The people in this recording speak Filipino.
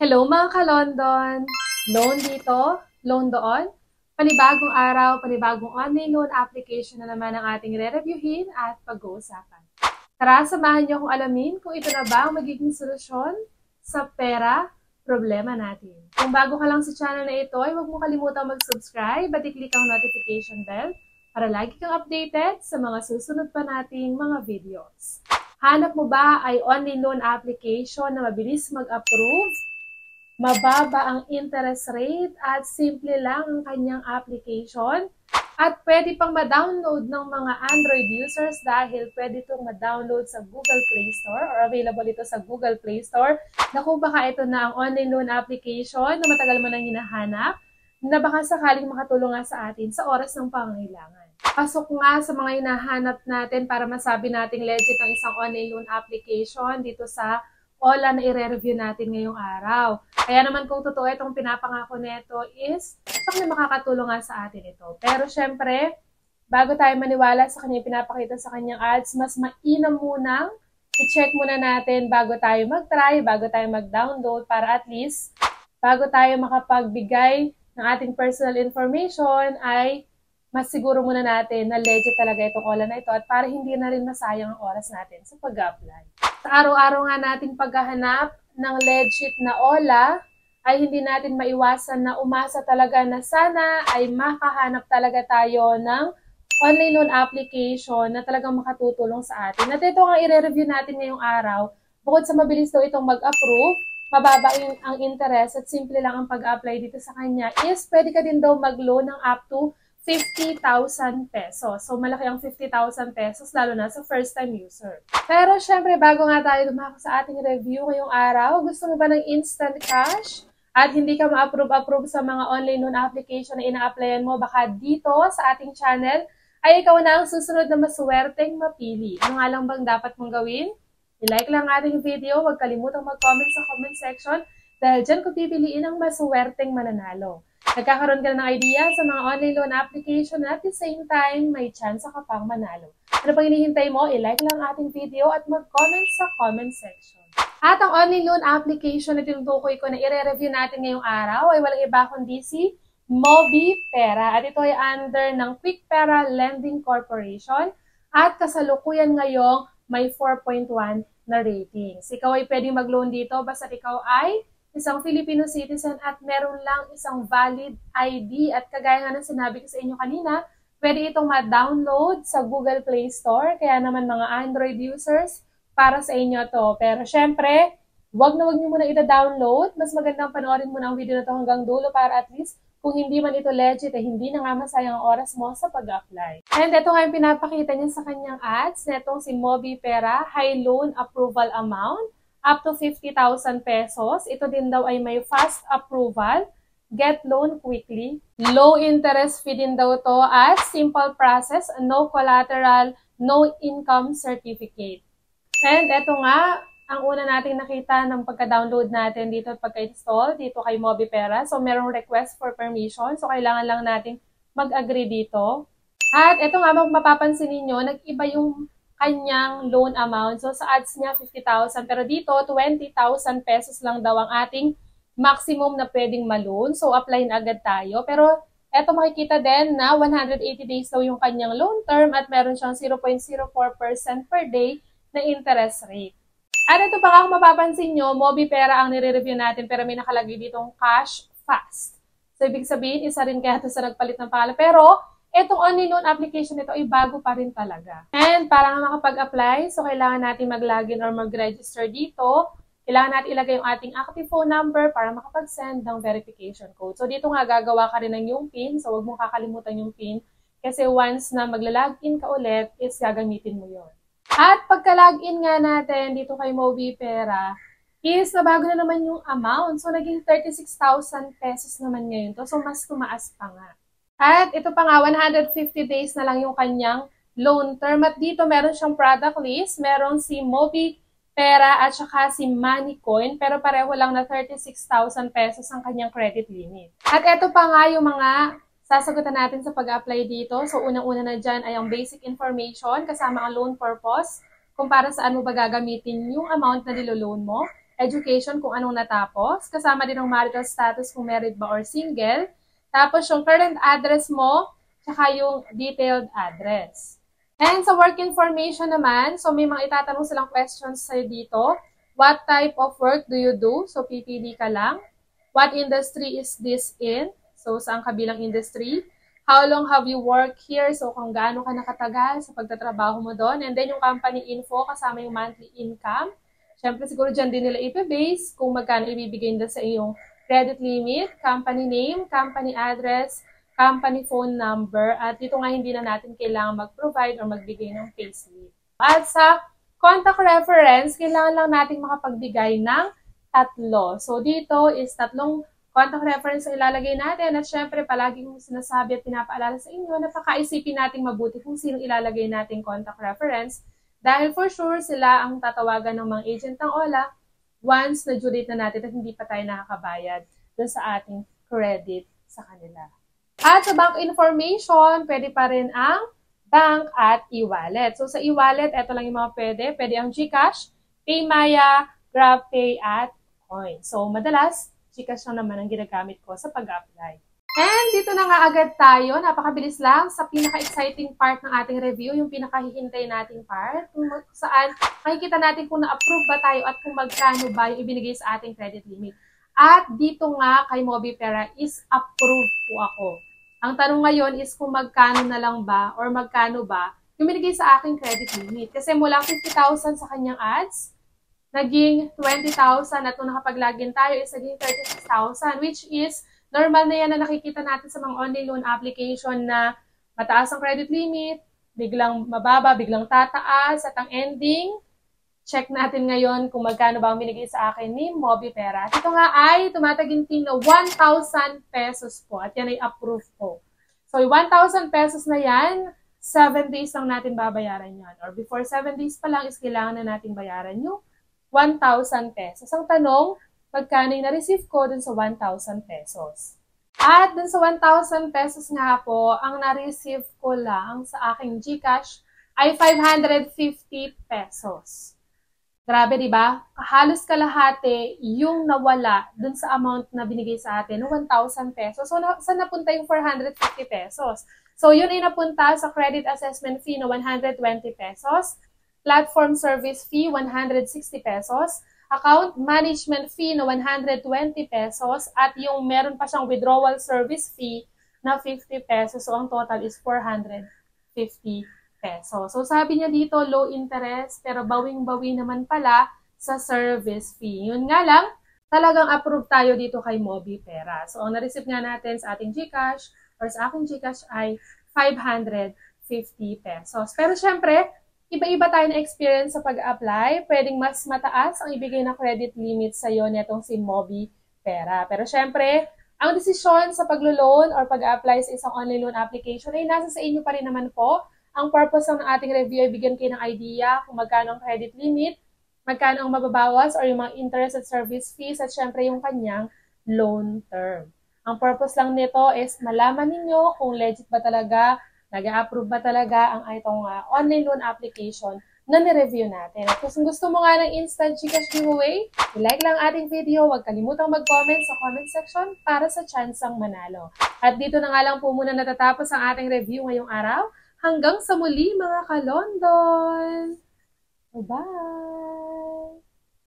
Hello mga ka-London! Loan dito, loan doon. Panibagong araw, panibagong online loan application na naman ang ating re-reviewin at pag-uusapan. Tara, samahan niyo akong alamin kung ito na ba ang magiging solusyon sa pera problema natin. Kung bago ka lang sa channel na ito, ay huwag mo kalimutang mag-subscribe at i-click ang notification bell para lagi kang updated sa mga susunod pa nating mga videos. Hanap mo ba ay online loan application na mabilis mag-approve? Mababa ang interest rate at simple lang ang kanyang application at pwede pang ma-download ng mga Android users dahil pwede itong ma-download sa Google Play Store or available ito sa Google Play Store. Naku, baka ito na ang online loan application na matagal mo nang hinahanap na baka sakaling makatulong nga sa atin sa oras ng pangangailangan. Pasok nga sa mga hinahanap natin para masabi nating legit ang isang online loan application dito sa Ola na i-review natin ngayong araw. Kaya naman kung totoo itong pinapangako nito is na makakatulong nga sa atin ito. Pero syempre, bago tayo maniwala sa kanya pinapakita sa kanyang ads, mas mainam munang i-check muna natin bago tayo mag-try, bago tayo mag-download para at least bago tayo makapagbigay ng ating personal information ay mas siguro muna natin na legit talaga itong Ola na ito at para hindi na rin masayang ang oras natin sa pag-apply. Sa araw-araw nga nating paghahanap ng legit na Ola, ay hindi natin maiwasan na umasa talaga na sana ay makahanap talaga tayo ng online loan application na talagang makatutulong sa atin. At ito nga i-review natin ngayong araw. Bukod sa mabilis daw itong mag-approve, mababa ang interest at simple lang ang pag-apply dito sa kanya, is pwede ka din daw mag-loan ng up to 50,000 pesos. So, malaki ang 50,000 pesos, lalo na sa first-time user. Pero, syempre, bago nga tayo dumako sa ating review ngayong araw, gusto mo ba ng instant cash? At hindi ka ma-approve sa mga online loan application na ina-applyan mo, baka dito sa ating channel, ay ikaw na ang susunod na maswerteng mapili. Ano nga lang bang dapat mong gawin? I-like lang ating video, huwag kalimutang mag-comment sa comment section, dahil dyan ko pipiliin ang maswerteng mananalo. Nagkakaroon ka ng idea sa mga online loan application at the same time, may chance ka pang manalo. Ano pang hinihintay mo? I-like lang ating video at mag-comment sa comment section. At ang online loan application na tinutukoy ko na i-review natin ngayong araw ay walang iba kundi si MobiPera. At ito ay under ng Quick Pera Lending Corporation at kasalukuyan ngayong may 4.1 na ratings. Ikaw ay pwedeng mag-loan dito basta ikaw ay isang Filipino citizen at meron lang isang valid ID. At kagaya nga ng sinabi ko sa inyo kanina, pwede itong ma-download sa Google Play Store. Kaya naman mga Android users, para sa inyo to. Pero syempre, wag nyo muna ita-download. Mas magandang panoorin mo na ang video na to hanggang dulo para at least kung hindi man ito legit, eh, hindi na nga masayang ang oras mo sa pag-apply. And ito nga yung pinapakita niya sa kanyang ads na itong si MobiPera High Loan Approval Amount up to 50,000 pesos. Ito din daw ay may fast approval, get loan quickly, low interest fee din daw to at simple process, no collateral, no income certificate. And ito nga, ang una nating nakita ng pagka-download natin dito at pagka-install dito kay MobiPera. So, merong request for permission. So, kailangan lang nating mag-agree dito. At ito nga, mapapansin ninyo, nag-iba yung kanyang loan amount. So, sa ads niya, 50,000. Pero dito, 20,000 pesos lang daw ang ating maximum na pwedeng ma-loan. So, apply na agad tayo. Pero, eto makikita din na 180 days daw yung kanyang loan term at meron siyang 0.04% per day na interest rate. At ito pa nga kung mapapansin nyo, MobiPera ang nire-review natin pero may nakalagay ditong cash fast. So, ibig sabihin, isa rin kaya ito sa nagpalit ng pangalan. Pero, itong online loan application nito ay bago pa rin talaga. And para nga makapag-apply, so kailangan natin mag-login or mag-register dito. Kailangan natin ilagay yung ating active phone number para makapag-send ng verification code. So, dito nga gagawa ka rin ng yung PIN. So, huwag mong kakalimutan yung PIN. Kasi once na magla-login ka ulit, is gagamitin mo yon. At pagka-login nga natin dito kay MobiPera, is nabago na naman yung amount. So, naging 36,000 pesos naman ngayon to. So, mas tumaas pa nga. At ito pa nga, 150 days na lang yung kanyang loan term. At dito meron siyang product list. Meron si MobiPera at saka si Moneycoin. Pero pareho lang na 36,000 pesos ang kanyang credit limit. At ito pa nga yung mga sasagutan natin sa pag-apply dito. So, unang-una na dyan ay ang basic information kasama ang loan purpose, kung para saan mo ba gagamitin yung amount na niloloan mo. education kung anong natapos, kasama din ang marital status kung married ba or single, tapos yung current address mo, tsaka yung detailed address. And sa work information naman, so may mga itatanong silang questions sa'yo dito. What type of work do you do? So pipili ka lang. What industry is this in? So saan kabilang industry? How long have you worked here? So kung gaano ka nakatagal sa pagtatrabaho mo doon. And then yung company info, kasama yung monthly income. Siyempre siguro dyan din nila ipabase kung magkano ibibigay nila sa iyong credit limit, company name, company address, company phone number, at dito nga hindi na natin kailangan mag-provide or magbigay ng payslip. At sa contact reference, kailangan lang natin makapagbigay ng 3. So dito is 3 contact reference ang ilalagay natin, at syempre palagi kong sinasabi at pinapaalala sa inyo na pakaisipin natin mabuti kung sino ilalagay natin contact reference, dahil for sure sila ang tatawagan ng mga agent ng OLA once na due date na natin at hindi pa tayo nakakabayad dun sa ating credit sa kanila. At sa bank information, pwede pa rin ang bank at e-wallet. So sa e-wallet, ito lang yung mga pwede. Pwede ang GCash, PayMaya, GrabPay at Coin. So madalas, GCash lang naman ang ginagamit ko sa pag-apply. And dito na nga agad tayo, napakabilis lang sa pinaka-exciting part ng ating review, yung pinaka-hihintay nating part, kung saan makikita natin kung na-approve ba tayo at kung magkano ba yung ibinigay sa ating credit limit. At dito nga kay Mobipera is approved po ako. Ang tanong ngayon is kung magkano na lang ba or magkano ba yung binigay sa aking credit limit. Kasi mula 50,000 sa kanyang ads, naging 20,000 at nung nakapag-login tayo is naging 36,000, which is normal na yan na nakikita natin sa mga online loan application na mataas ang credit limit, biglang mababa, biglang tataas, at ang ending, check natin ngayon kung magkano ba ang binigay sa akin ni Mobipera. Ito nga ay tumataginting na 1,000 pesos po at yan ay approve po. So, 1,000 pesos na yan, 7 days lang natin babayaran yan. Or before 7 days pa lang is kailangan na natin bayaran yung 1,000 pesos. Ang tanong, magkano yung na-receive ko dun sa 1,000 pesos. At dun sa 1,000 pesos nga po, ang na-receive ko lang sa aking GCash ay 550 pesos. Grabe, di ba? Halos kalahati yung nawala dun sa amount na binigay sa atin, 1,000 pesos. So, saan napunta yung 450 pesos? So, yun ay napunta sa credit assessment fee na 120 pesos, platform service fee, 160 pesos, account management fee na 120 pesos, at yung meron pa siyang withdrawal service fee na 50 pesos. So, ang total is 450 pesos. So, sabi niya dito, low interest, pero bawing-bawi naman pala sa service fee. Yun nga lang, talagang approve tayo dito kay Mobipera. So, ang na-receive nga natin sa ating GCash or sa aking GCash ay 550 pesos. Pero syempre, iba-iba tayo na experience sa pag-apply. Pwedeng mas mataas ang ibigay na credit limit sa iyo netong si Mobipera. Pero syempre, ang desisyon sa paglo-loan or pag-apply sa isang online loan application ay nasa sa inyo pa rin naman po. Ang purpose ng ating review ay bigyan kayo ng idea kung magkano ang credit limit, magkano ang mababawas or yung mga interest at service fees, at syempre yung kanyang loan term. Ang purpose lang nito is malaman ninyo kung legit ba talaga, nag-a-approve ba talaga ang itong online loan application na ni-review natin. At kung gusto mo nga ng instant GCash giveaway, i-like lang ating video, huwag kalimutang mag-comment sa comment section para sa chansang manalo. At dito na nga lang po muna natatapos ang ating review ngayong araw. Hanggang sa muli mga kalondon! Bye-bye!